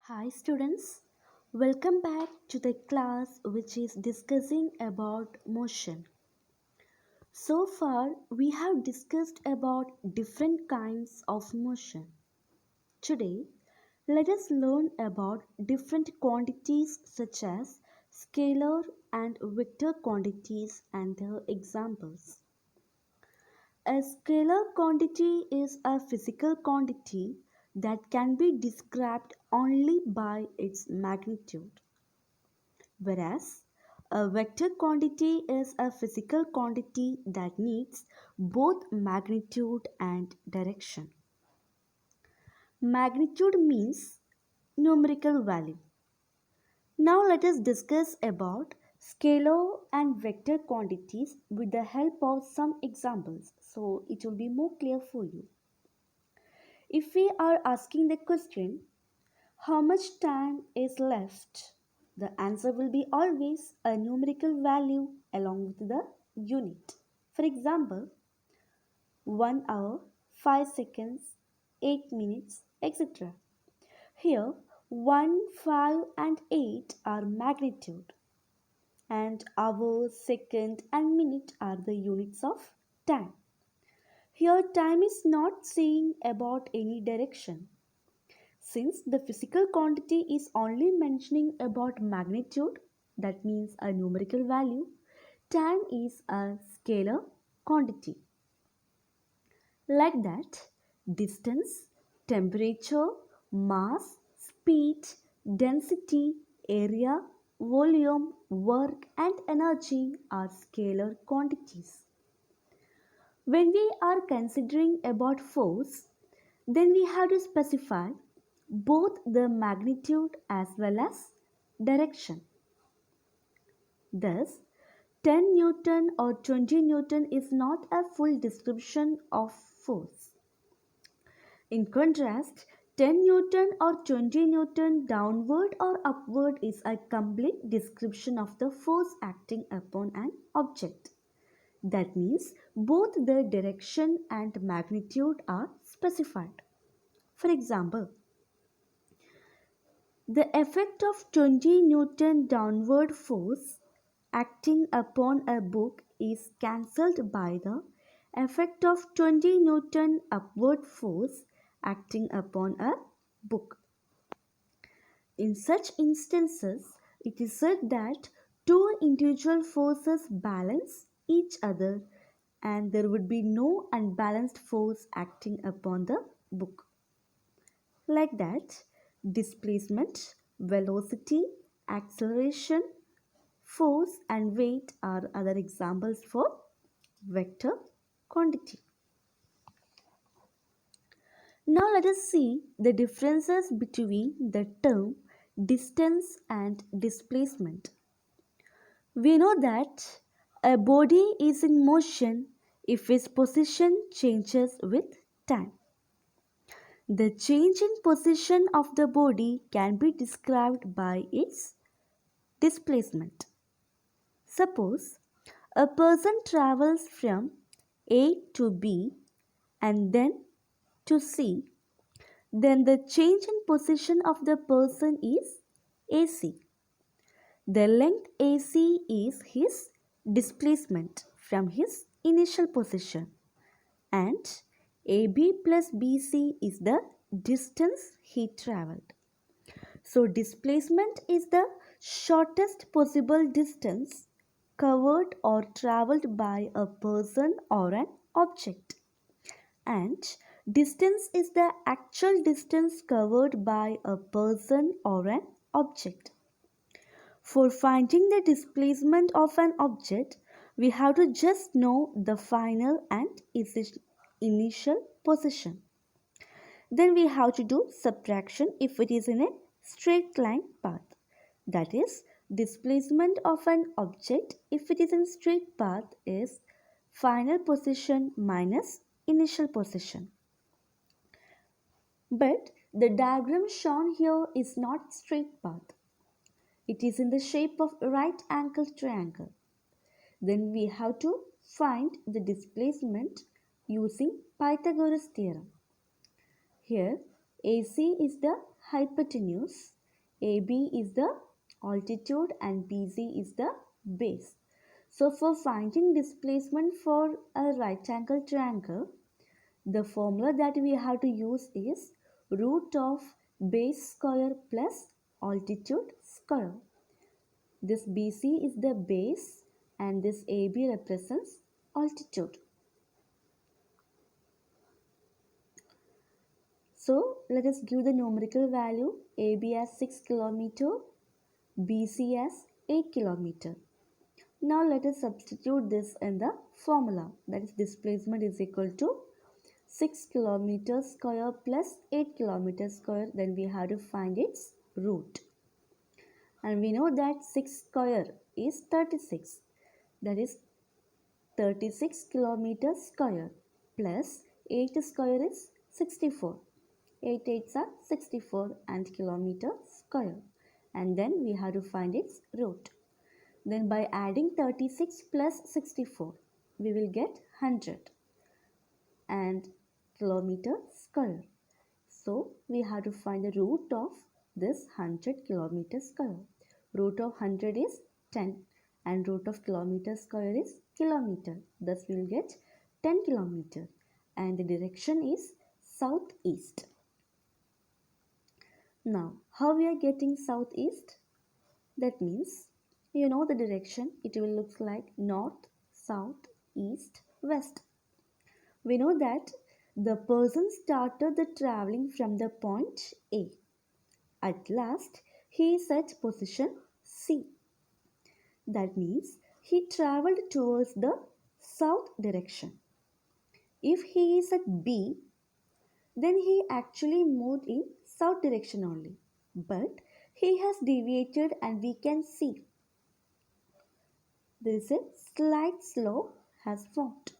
Hi students, welcome back to the class which is discussing about motion. So far we have discussed about different kinds of motion. Today let us learn about different quantities such as scalar and vector quantities and their examples. A scalar quantity is a physical quantity that can be described only by its magnitude, whereas a vector quantity is a physical quantity that needs both magnitude and direction. Magnitude means numerical value. Now let us discuss about scalar and vector quantities with the help of some examples so it will be more clear for you. If we are asking the question, how much time is left? The answer will be always a numerical value along with the unit. For example, 1 hour, 5 seconds, 8 minutes, etc. Here, 1, 5, and 8 are magnitude, and hour, second, and minute are the units of time. Here, time is not saying about any direction. Since the physical quantity is only mentioning about magnitude, that means a numerical value, time is a scalar quantity. Like that, distance, temperature, mass, speed, density, area, volume, work, and energy are scalar quantities. When we are considering about force, then we have to specify both the magnitude as well as direction. Thus, 10 Newton or 20 Newton is not a full description of force. In contrast, 10 Newton or 20 Newton downward or upward is a complete description of the force acting upon an object. That means both the direction and magnitude are specified. For example, the effect of 20 Newton downward force acting upon a book is cancelled by the effect of 20 Newton upward force acting upon a book. In such instances, it is said that two individual forces balance each other and there would be no unbalanced force acting upon the book. Like that, displacement, velocity, acceleration, force, and weight are other examples for vector quantity. Now let us see the differences between the term distance and displacement. We know that a body is in motion if its position changes with time. The change in position of the body can be described by its displacement. Suppose a person travels from A to B and then to C, then the change in position of the person is AC. The length AC is his displacement from his initial position, and AB plus BC is the distance he traveled. So, displacement is the shortest possible distance covered or traveled by a person or an object, and distance is the actual distance covered by a person or an object. For finding the displacement of an object, we have to just know the final and initial position. Then we have to do subtraction if it is in a straight line path. That is, displacement of an object if it is in straight path is final position minus initial position. But the diagram shown here is not straight path. It is in the shape of right angle triangle. Then we have to find the displacement using Pythagoras theorem. Here AC is the hypotenuse AB is the altitude and BC is the base. So for finding displacement for a right angle triangle, the formula that we have to use is root of base square plus altitude square. This BC is the base and this AB represents altitude. So let us give the numerical value AB as 6 km, BC as 8 km. Now let us substitute this in the formula, that is displacement is equal to 6 km square plus 8 km square. Then we have to find its root. And we know that 6 square is 36. That is 36 kilometers square plus 8 square is 64. 8 eights are 64 and kilometer square. And then we have to find its root. Then by adding 36 plus 64, we will get 100 and kilometer square. So we have to find the root of this 100 kilometer square. Root of 100 is 10 and root of kilometer square is kilometer. Thus we will get 10 kilometer and the direction is southeast. Now how we are getting southeast? That means you know the direction, it will look like north, south, east, west. We know that the person started the traveling from the point A. At last, he is at position C. That means he traveled towards the south direction. If he is at B, then he actually moved in south direction only. But he has deviated and we can see there is a slight slope has formed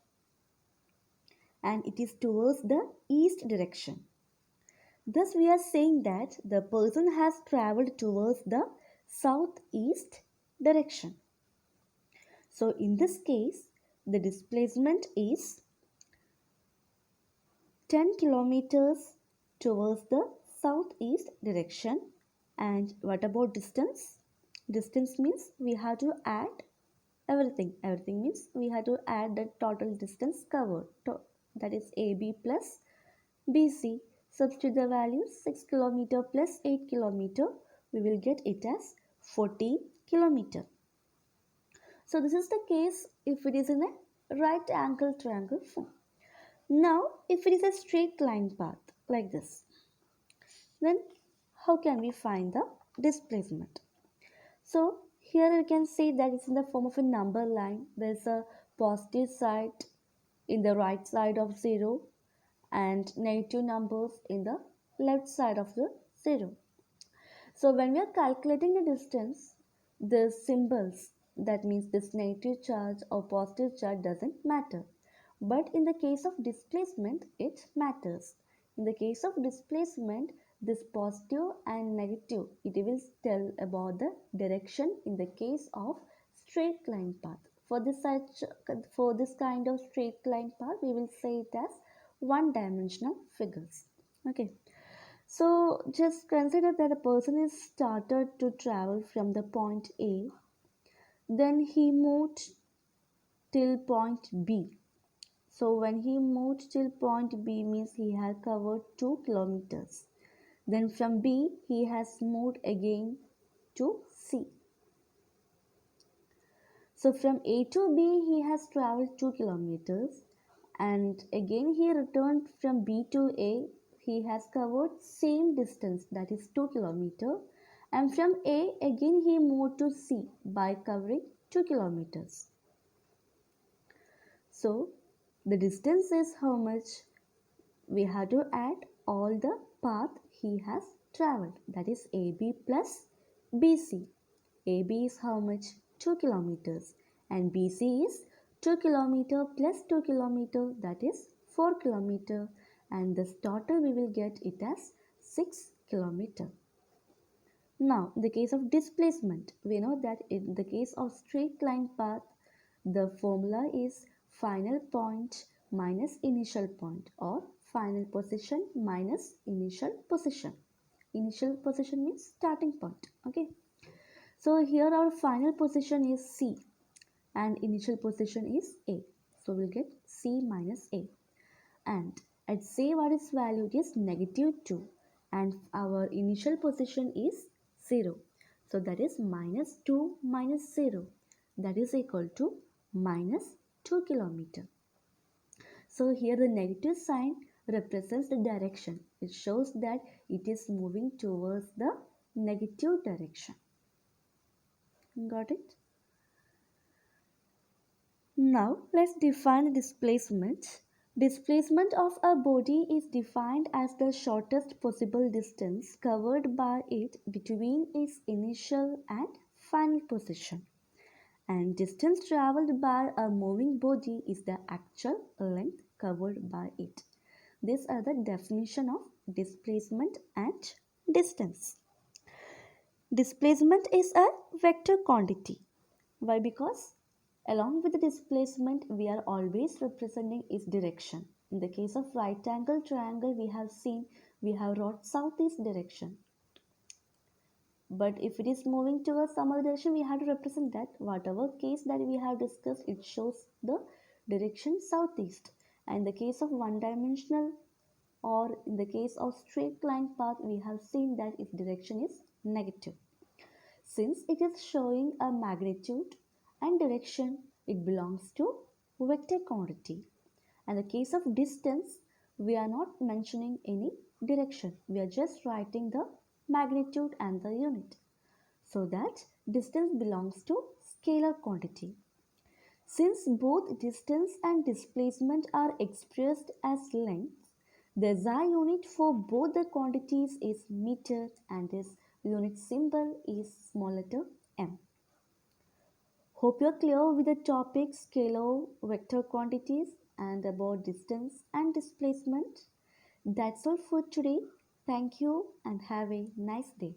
and it is towards the east direction. Thus, we are saying that the person has traveled towards the southeast direction. So, in this case, the displacement is 10 kilometers towards the southeast direction. And what about distance? Distance means we have to add everything. Everything means we have to add the total distance covered. That is AB plus BC. Substitute the values 6 kilometer plus 8 kilometer. We will get it as 14 kilometer. So this is the case if it is in a right angle triangle form. Now if it is a straight line path like this, then how can we find the displacement? So here you can see that it's in the form of a number line. There's a positive side in the right side of 0 and negative numbers in the left side of the 0. So when we are calculating the distance, the symbols, that means this negative charge or positive charge doesn't matter. But in the case of displacement, it matters. In the case of displacement, this positive and negative, it will tell about the direction in the case of straight line path. For this kind of straight line path, we will say it as one dimensional figures. Okay. So just consider that a person is started to travel from the point A, then he moved till point B. So when he moved till point B means he had covered 2 kilometers. Then from B he has moved again to C. So from A to B he has traveled 2 kilometers and again he returned from B to A. He has covered same distance, that is 2 kilometers, and from A again he moved to C by covering 2 kilometers. So the distance is how much? We have to add all the path he has traveled, that is AB plus BC. AB is how much? 2 kilometers and BC is 2 kilometer plus 2 kilometer, that is 4 kilometer, and this total we will get it as 6 kilometer. Now in the case of displacement, we know that in the case of straight line path, the formula is final point minus initial point or final position minus initial position. Initial position means starting point. Okay. So here our final position is C and initial position is A. So we'll get C minus A. And at say what is value is negative 2 and our initial position is 0. So that is minus 2 minus 0, that is equal to minus 2 kilometer. So here the negative sign represents the direction. It shows that it is moving towards the negative direction. Got it? Now let's define displacement. Displacement of a body is defined as the shortest possible distance covered by it between its initial and final position. And distance traveled by a moving body is the actual length covered by it. These are the definition of displacement and distance. Displacement is a vector quantity. Why? Because along with the displacement, we are always representing its direction. In the case of right angle triangle, we have seen we have wrote southeast direction. But if it is moving towards some other direction, we have to represent that. Whatever case that we have discussed, it shows the direction southeast. And in the case of one dimensional or in the case of straight line path, we have seen that its direction is negative. Since it is showing a magnitude and direction, it belongs to vector quantity. And in the case of distance, we are not mentioning any direction. We are just writing the magnitude and the unit. So that distance belongs to scalar quantity. Since both distance and displacement are expressed as length, the SI unit for both the quantities is meter and its unit symbol is small letter m. Hope you're clear with the topic scalar vector quantities and about distance and displacement. That's all for today. Thank you and have a nice day.